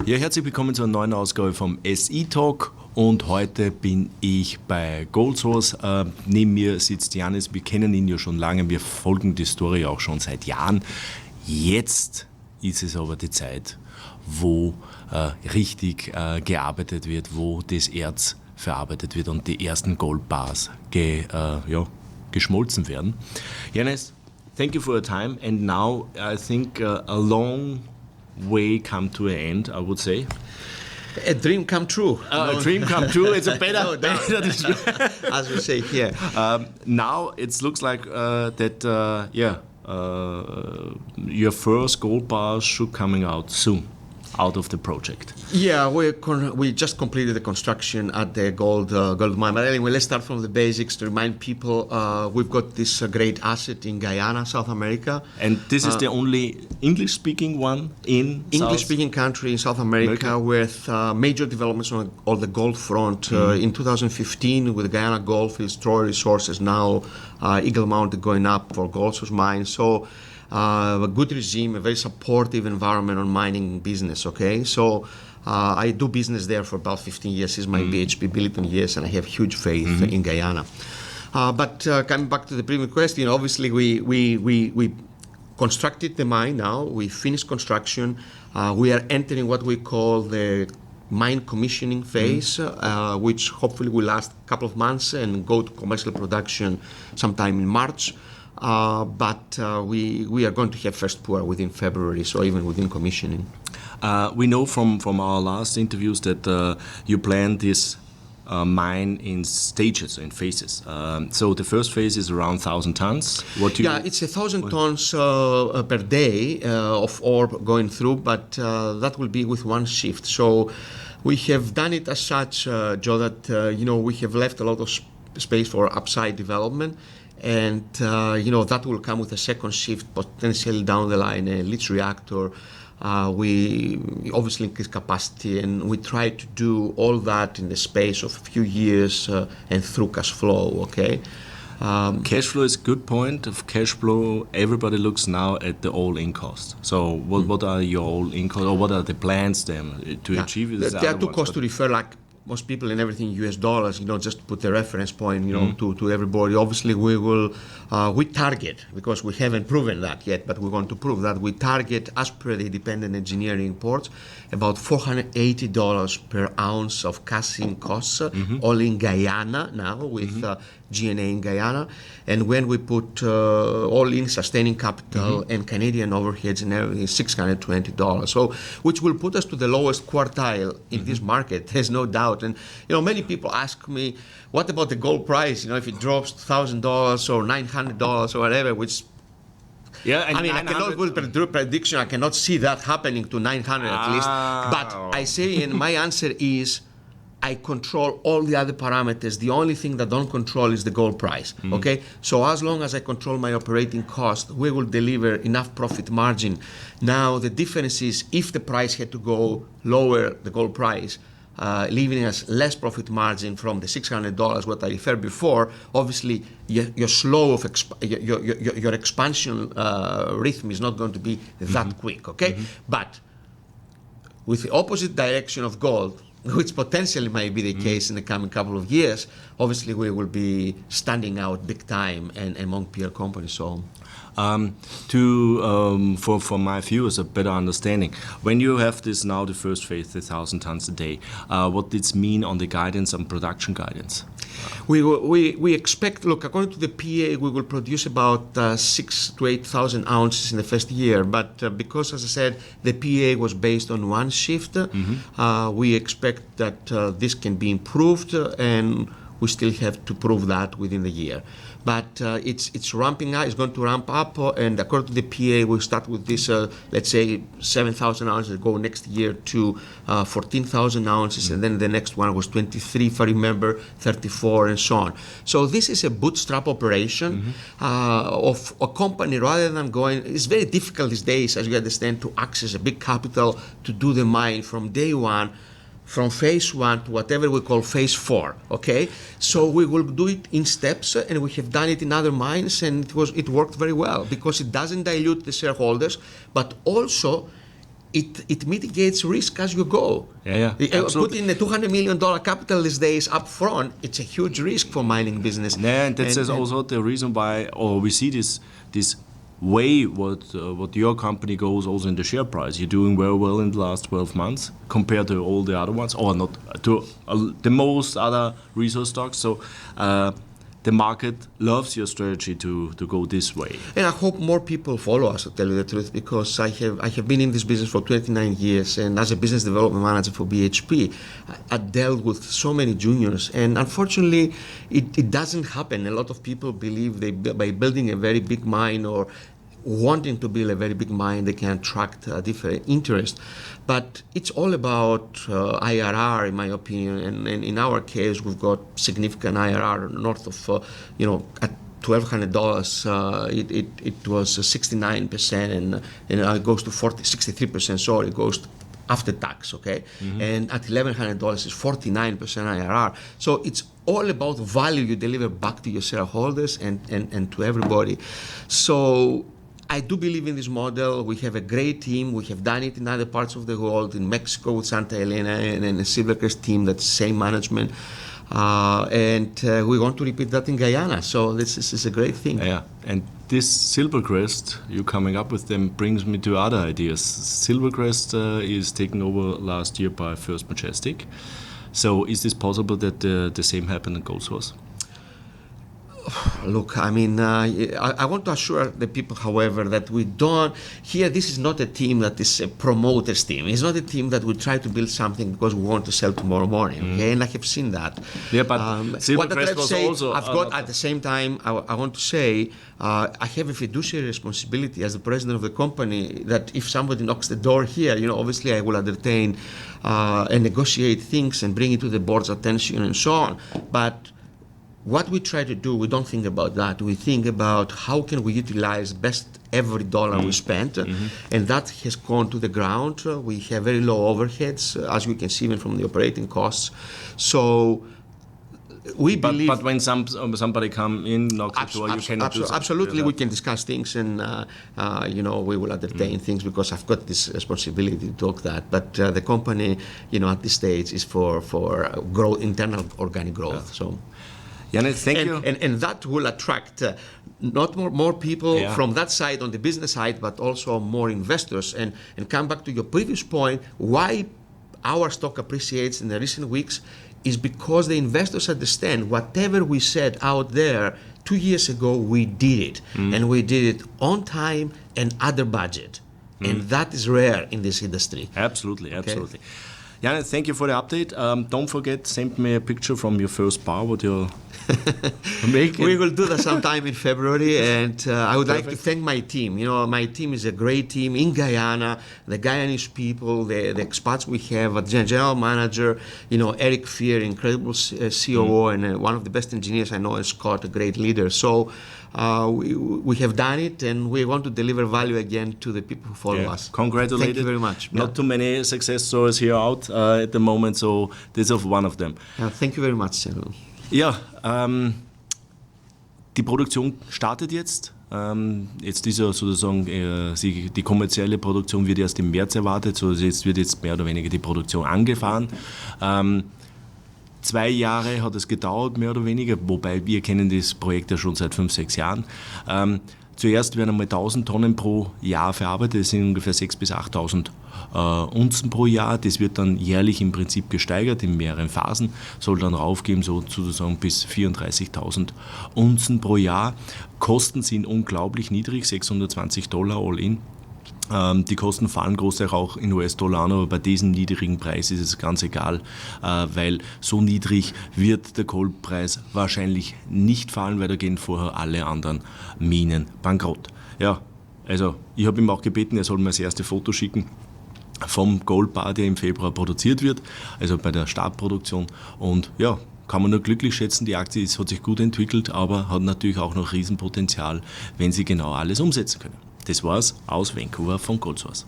Ja, herzlich willkommen zu einer neuen Ausgabe vom SI Talk und heute bin ich bei Goldsource. Neben mir sitzt Yannis, wir kennen ihn ja schon lange, wir folgen die Story auch schon seit Jahren. Jetzt ist es aber die Zeit, wo richtig gearbeitet wird, wo das Erz verarbeitet wird und die ersten Goldbars geschmolzen werden. Yannis, thank you for your time, and now I think a long way come to an end, I would say. A dream come true. A dream come true. It's a better, as we say here. Now it looks like your first gold bars should coming out soon, out of the project. Yeah, we just completed the construction at the gold mine. But anyway, let's start from the basics to remind people we've got this great asset in Guyana, South America. And this is the only English-speaking one in English-speaking country in South America with major developments on the gold front. In 2015, with the Guyana Goldfields, Troy Resources, now Eagle Mountain going up for Goldsource mine. So a good regime, a very supportive environment on mining business, okay? So I do business there for about 15 years. It's my BHP billion years, and I have huge faith in Guyana. But coming back to the previous question, obviously we constructed the mine now. We finished construction. We are entering what we call the mine commissioning phase, which hopefully will last a couple of months and go to commercial production sometime in March. But we are going to have first pour within February, so even within commissioning. We know from our last interviews that you plan this mine in stages, in phases. So the first phase is around 1,000 tons. It's 1,000 tons per day of ore going through, but that will be with one shift. So we have done it as such, Joe, that we have left a lot of space for upside development. And, that will come with a second shift, potentially down the line, a leach reactor. We obviously increase capacity, and we try to do all that in the space of a few years and through cash flow, okay? Cash flow is a good point. Of cash flow, everybody looks now at the all-in cost. So what are your all-in costs, or what are the plans then to achieve this? There are two costs to refer, like most people in everything US dollars, just to put the reference point, to everybody. Obviously, we target, because we haven't proven that yet, but we want to prove that, we target, as per the independent engineering reports, about $480 per ounce of casting costs, all in Guyana now, with G&A in Guyana. And when we put all in sustaining capital and Canadian overheads and everything, $620. So, which will put us to the lowest quartile in this market, there's no doubt. And, many people ask me, what about the gold price? If it drops $1,000 or $900 or whatever, which I cannot do prediction. I cannot see that happening to 900 at least. But I say, and my answer is, I control all the other parameters. The only thing that I don't control is the gold price, okay? So as long as I control my operating cost, we will deliver enough profit margin. Now, the difference is if the price had to go lower, the gold price, leaving us less profit margin from the $600 what I referred before, obviously your slow of your expansion rhythm is not going to be that quick, okay? But with the opposite direction of gold, which potentially might be the case in the coming couple of years, obviously we will be standing out big time and among peer companies. So, for my viewers a better understanding, when you have this now the first phase, the 1,000 tons a day, what does it mean on the guidance and production guidance? We expect, look, according to the PA, we will produce about 6,000 to 8,000 ounces in the first year. But because, as I said, the PA was based on one shift, we expect that this can be improved, and we still have to prove that within the year. But it's ramping up. It's going to ramp up, and according to the PA, we'll start with this, let's say, 7,000 ounces, go next year to 14,000 ounces, and then the next one was 23, if I remember, 34, and so on. So this is a bootstrap operation of a company, rather than going. It's very difficult these days, as you understand, to access a big capital to do the mine from day one, from phase 1 to whatever we call phase 4, okay? So we will do it in steps, and we have done it in other mines, and it worked very well, because it doesn't dilute the shareholders, but also it mitigates risk as you go. Absolutely. Putting a $200 million capital these days up front, it's a huge risk for mining business. Yeah, and that's also the reason why we see this way what your company goes also in the share price. You're doing very well in the last 12 months compared to all the other ones, or not to the most other resource stocks. So the market loves your strategy to go this way. And I hope more people follow us, to tell you the truth, because I have been in this business for 29 years, and as a business development manager for BHP, I dealt with so many juniors, and unfortunately, it doesn't happen. A lot of people believe by building a very big mine or wanting to build a very big mine, they can attract different interest. But it's all about IRR, in my opinion. And in our case, we've got significant IRR north of, at $1,200, it was 69%, and it goes to 63%. Sorry, it goes after tax, okay? Mm-hmm. And at $1,100 is 49% IRR. So it's all about value you deliver back to your shareholders and to everybody. So I do believe in this model. We have a great team. We have done it in other parts of the world, in Mexico with Santa Elena and a Silvercrest team, that's same management. And we want to repeat that in Guyana. So this is a great thing. Yeah, and this Silvercrest, you coming up with them, brings me to other ideas. Silvercrest is taken over last year by First Majestic. So is this possible that the same happened in Goldsource? Look, I mean, I want to assure the people, however, that we don't, here this is not a team that is a promoter's team. It's not a team that we try to build something because we want to sell tomorrow morning, okay? And I have seen that. Yeah, but Silvercrest was also... I've got, at the same time, I want to say, I have a fiduciary responsibility as the president of the company that if somebody knocks the door here, obviously I will entertain and negotiate things and bring it to the board's attention and so on. But what we try to do, we don't think about that. We think about how can we utilize best every dollar we spent, and that has gone to the ground. We have very low overheads, as we can see even from the operating costs. So we believe... But when somebody come in, knocks the door, you cannot do something. Absolutely, we can discuss things, and we will entertain things because I've got this responsibility to talk that. But the company, at this stage, is for growth, internal organic growth. Yeah. So. Yannis, thank you. And that will attract not more people from that side, on the business side, but also more investors. And come back to your previous point, why our stock appreciates in the recent weeks is because the investors understand whatever we said out there 2 years ago, we did it. And we did it on time and under budget. And that is rare in this industry. Absolutely. Yannis, thank you for the update. Don't forget, send me a picture from your first bar, what you're making. We will do that sometime in February, and I would like to thank my team. My team is a great team in Guyana, the Guyanese people, the expats we have, a general manager, Eric Fear, incredible COO, and one of the best engineers I know, is Scott, a great leader. So we have done it, and we want to deliver value again to the people who follow us. Congratulations. Thank you very much. Not too many success stories here out at the moment, so this is one of them. Thank you very much, General. Ja, die Produktion startet jetzt. Jetzt ist ja sozusagen die kommerzielle Produktion wird erst im März erwartet, so jetzt wird jetzt mehr oder weniger die Produktion angefahren. 2 Jahre hat es gedauert, mehr oder weniger, wobei wir kennen das Projekt ja schon seit 5, 6 Jahren. Zuerst werden einmal 1000 Tonnen pro Jahr verarbeitet, das sind ungefähr 6.000 bis 8.000 Unzen pro Jahr. Das wird dann jährlich im Prinzip gesteigert in mehreren Phasen, soll dann raufgehen sozusagen bis 34.000 Unzen pro Jahr. Kosten sind unglaublich niedrig, $620 All-In. Die Kosten fallen großteils auch in US-Dollar an, aber bei diesem niedrigen Preis ist es ganz egal, weil so niedrig wird der Goldpreis wahrscheinlich nicht fallen, weil da gehen vorher alle anderen Minen bankrott. Ja, also ich habe ihm auch gebeten, er soll mir das erste Foto schicken vom Goldbar, der im Februar produziert wird, also bei der Startproduktion, und ja, kann man nur glücklich schätzen, die Aktie hat sich gut entwickelt, aber hat natürlich auch noch Riesenpotenzial, wenn sie genau alles umsetzen können. Das war's aus Vancouver von Goldsource.